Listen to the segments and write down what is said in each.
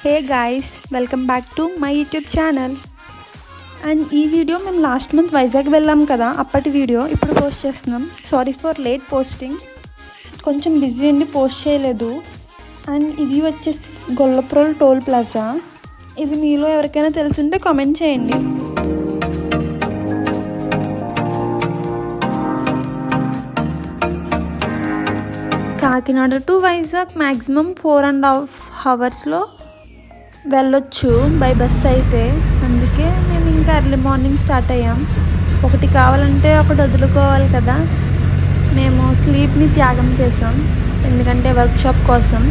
Hey guys, welcome back to my YouTube channel. And ఈ video మేము last month Vizag వెళ్ళాం కదా, అప్పటి వీడియో ఇప్పుడు పోస్ట్ చేస్తున్నాం. సారీ ఫర్ లేట్ పోస్టింగ్, కొంచెం బిజీ ఉండి పోస్ట్ చేయలేదు. అండ్ ఇది వచ్చేసి గొల్లప్రోల్ టోల్ ప్లాజా. ఇది మీలో ఎవరికైనా తెలుసుంటే కామెంట్ చేయండి. కాకినాడ టు వైజాగ్ మ్యాక్సిమం 4.5 అవర్స్లో వెళ్ళొచ్చు బై బస్ అయితే. అందుకే మేము ఇంకా ఎర్లీ మార్నింగ్ స్టార్ట్ అయ్యాం. ఒకటి కావాలంటే ఒకటి వదులుకోవాలి కదా, మేము స్లీప్ని త్యాగం చేసాం ఎందుకంటే వర్క్షాప్ కోసం.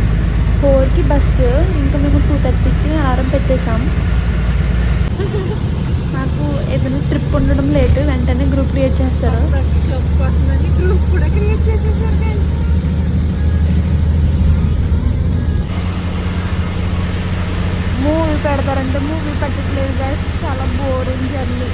4కి బస్సు, ఇంకా మేము 2:30కి అలారం పెట్టేసాం. నాకు ఏదైనా ట్రిప్ ఉండడం లేట్, వెంటనే గ్రూప్ క్రియేట్ చేస్తారు. వర్క్షాప్ కోసం అని గ్రూప్ కూడా క్రియేట్ చేసేసారు. మూవీ పెడతారంటే మూవీ పెట్టట్లేదు గైస్, చాలా బోరింగ్ జర్నీ.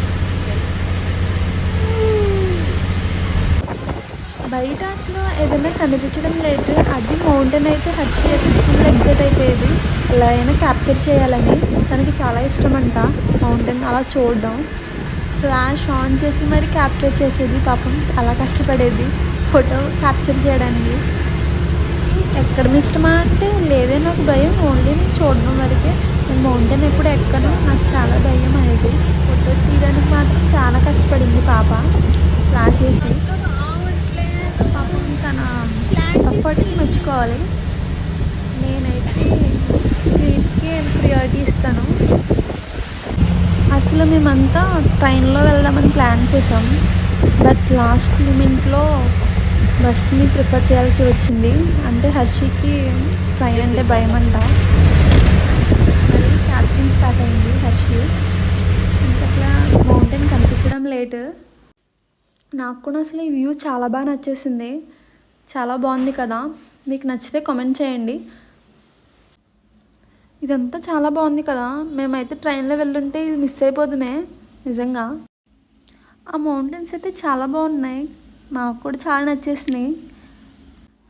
బయట అసలు ఏదైనా కనిపించడం లేదు. అది మౌంటైన్ అయితే హర్షి అయితే ఫుల్ ఎగ్జైట్ అయిపోయేది, ఎలా అయినా క్యాప్చర్ చేయాలని. తనకి చాలా ఇష్టం అంట మౌంటైన్ అలా చూడడం. ఫ్లాష్ ఆన్ చేసి మరి క్యాప్చర్ చేసేది, పాపం చాలా కష్టపడేది ఫోటో క్యాప్చర్ చేయడానికి. ఎక్కడం ఇష్టమా అంటే లేదే, నాకు భయం, ఓన్లీ నేను చూడడం వరకే. నేను మౌంటైన్ ఎప్పుడు ఎక్కను, నాకు చాలా భయం అనేది. ఫోటో తీయడానికి మాత్రం చాలా కష్టపడింది పాప, ఫ్లాష్ వేసి. పాపం తన ఎఫర్ట్కి మెచ్చుకోవాలి. నేనైతే స్లీప్కి ప్రియారిటీ ఇస్తాను. అసలు మేమంతా ట్రైన్లో వెళ్దామని ప్లాన్ చేసాం, బట్ లాస్ట్ మూమెంట్లో బస్ని ప్రిఫర్ చేయాల్సి వచ్చింది. అంటే హర్షికి ట్రైన్ అంటే భయం అంట. మళ్ళీ క్యాప్చరింగ్ స్టార్ట్ అయింది హర్షి. ఇంకా అసలు మౌంటైన్ కనిపించడం లేట్. నాకు కూడా అసలు ఈ వ్యూ చాలా బాగా నచ్చేసింది, చాలా బాగుంది కదా. మీకు నచ్చితే కామెంట్ చేయండి. ఇదంతా చాలా బాగుంది కదా. మేమైతే ట్రైన్లో వెళ్తుంటే ఇది మిస్ అయిపోదుమే నిజంగా. ఆ మౌంటైన్స్ అయితే చాలా బాగున్నాయి, మాకు కూడా చాలా నచ్చేసినాయి.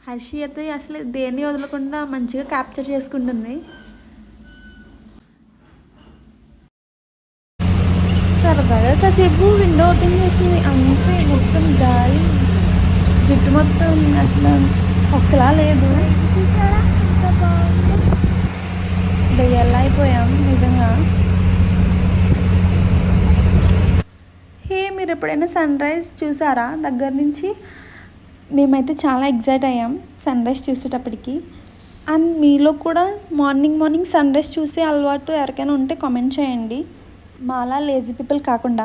హర్షి అయితే అసలు దేన్ని వదలకుండా మంచిగా క్యాప్చర్ చేసుకుంటుంది. సరదాగా కాసేపు విండో ఓపెన్ చేసింది అంతే. మొత్తం గాలి, జుట్టు మొత్తం అసలు ఒక్కలా లేదు. దయ్యాలా అయిపోయాం నిజంగా. హే, మీరు ఎప్పుడైనా సన్ రైజ్ చూసారా దగ్గర నుంచి? మేమైతే చాలా ఎగ్జైట్ అయ్యాం సన్ రైజ్ చూసేటప్పటికి. అండ్ మీలో కూడా మార్నింగ్ సన్ రైజ్ చూసే అలవాటు ఎవరికైనా ఉంటే కామెంట్ చేయండి, మాలా లేజీ పీపుల్ కాకుండా.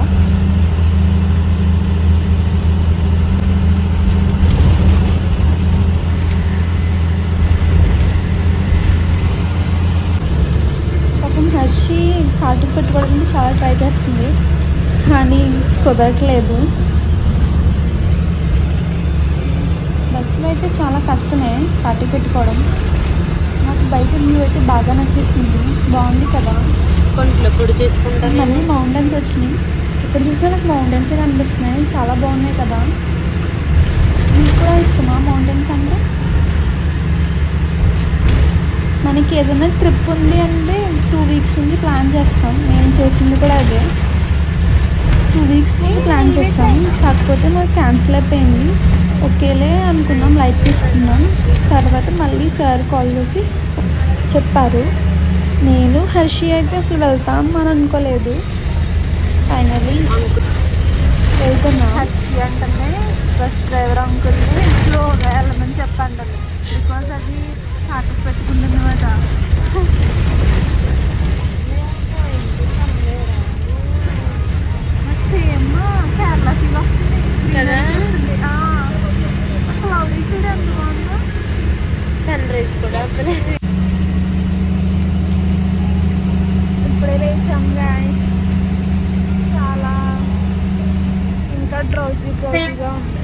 పాపం హర్షి కార్టూన్ పెట్టుకోవడానికి చాలా ట్రై చేస్తుంది, కానీ కుదరట్లేదు. బస్సులో అయితే చాలా కష్టమే కాటి పెట్టుకోవడం. నాకు బయట వ్యూ అయితే బాగా నచ్చేసింది, బాగుంది కదా. కొంట్లో చేసుకుంటాను. మళ్ళీ మౌంటైన్స్ వచ్చినాయి, ఇక్కడ చూసినా నాకు మౌంటైన్సే కనిపిస్తున్నాయి, చాలా బాగున్నాయి కదా. మీకు కూడా ఇష్టమా మౌంటైన్స్ అంటే? మనకి ఏదైనా ట్రిప్ ఉంది అంటే 2 వీక్స్ నుంచి ప్లాన్ చేస్తాం. నేను చేసింది కూడా అదే, 2 వీక్స్ ముందు ప్లాన్ చేస్తాం. కాకపోతే మాకు క్యాన్సిల్ అయిపోయింది. ఓకేలే అనుకున్నాం, లైట్ తీసుకున్నాం. తర్వాత మళ్ళీ సార్ కాల్ చేసి చెప్పారు. నేను హర్షి అయితే అసలు వెళ్తాం అని అనుకోలేదు. ఫైనలీ వెళ్తున్నా. హర్షి అంటే బస్ డ్రైవర్ అంకుల్ని స్లోగా వెళ్ళమని చెప్పండి, బికాజ్ అది కాటు పెట్టుకుందన్నమాట. సేమ్ కేరళ ఫీల్ వస్తుంది కదా. క్లౌడీ చూడ ఎంత బాగుందో. సన్ రైజ్ కూడా ఇప్పుడే లేచాం గాయ్స్, చాలా ఇంకా డ్రౌజీగా ఉంది.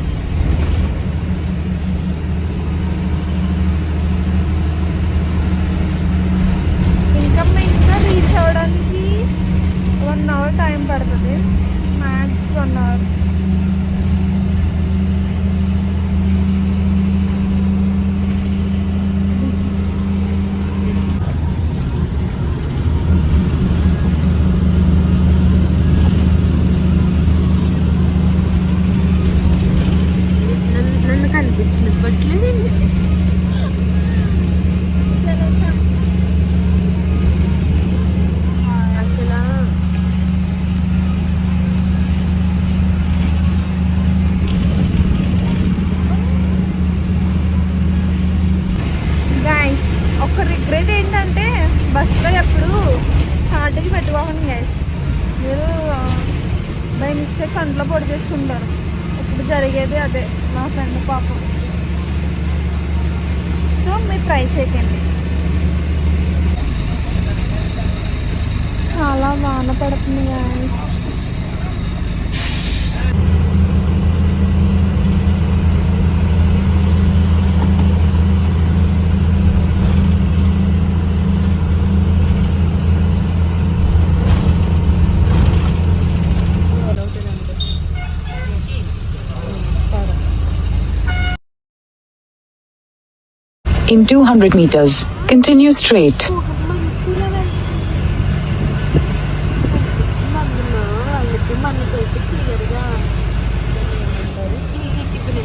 ఇంకా రీచ్ అవ్వడానికి 1 అవర్ టైం పడుతుంది, మ్యాక్స్ 1 అవర్. బై మిస్టేక్ కంట్లో పొడి చేసుకుంటారు. ఇప్పుడు జరిగేది అదే మా ఫ్రెండ్ పాపం. సో మీరు ట్రై చేయకండి. చాలా వాన పడుతుంది guys. In 200 meters, continue straight. వాళ్ళకి మనకైతే క్లియర్గా టిఫిన్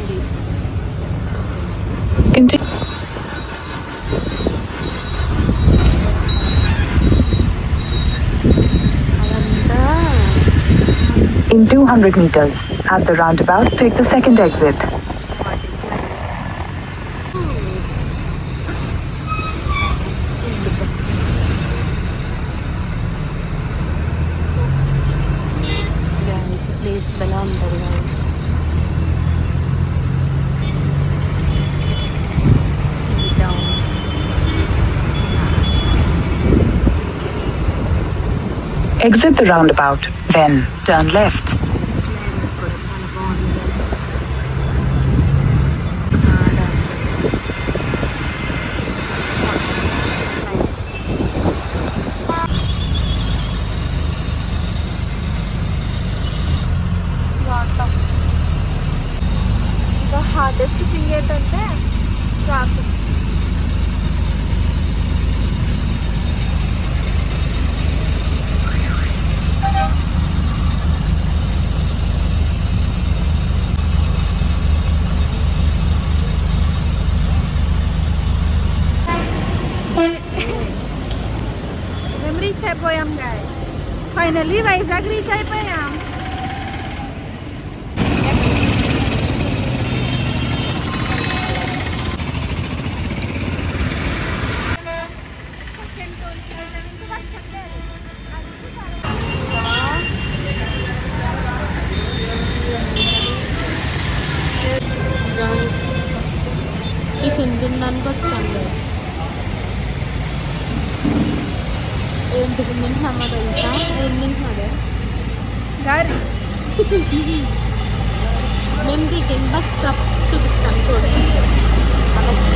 Continue. అదంతా In 200 meters, at the roundabout, take the second exit. Guys place ఎలా ఉంటుంది guys. Exit the roundabout, then turn left. కూడా చాలా బాగుంది గైస్. ఇంకా హార్డెస్ట్ థింగ్ ఏంటంటే ట్రాఫిక్. మేము రీచ్ అయిపోయాం గైస్. ఫైనల్లీ వైజాగ్ రీచ్ అయిపోయాం. గైస్ టిఫిన్ తినడానికి వచ్చాను గైస్. ఏం టిఫిన్ తింటున్నామో తెలుసా? ఏం తింటున్నాడే గారి మేము దిగిన బస్ స్టాప్ చూపిస్తాం చూడండి. ఆ బస్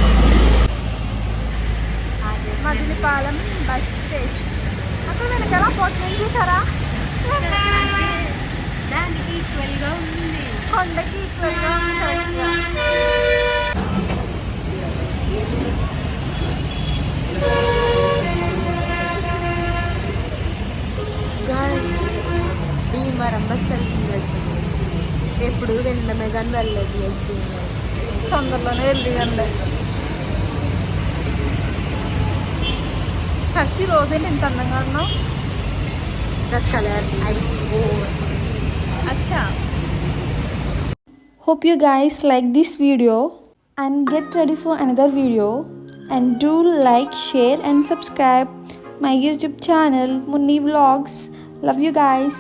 మదిలిపాలెం బస్ స్టేషన్. అక్కడ వెనకాల పొట్టిని చూసారా? దానికి ఈక్వల్గా ఉంది. కొండకి ఈక్వల్గా ఉంది. గైస్ భీమవరం బస్ వెళ్తుంది వేస్తుంది. ఎప్పుడు వెళ్ళడమే కానీ వెళ్ళలేదు ఎస్బీ. తొందరలోనే వెళ్ళియండి. హర్షి రోజేంటి ఇంత అందంగా ఉన్నావు? ద కలర్ ఐ ఓ అచ్చా. Hope you guys like this video and get ready for another video, and do like, share and subscribe my YouTube channel Munni Vlogs. Love you guys.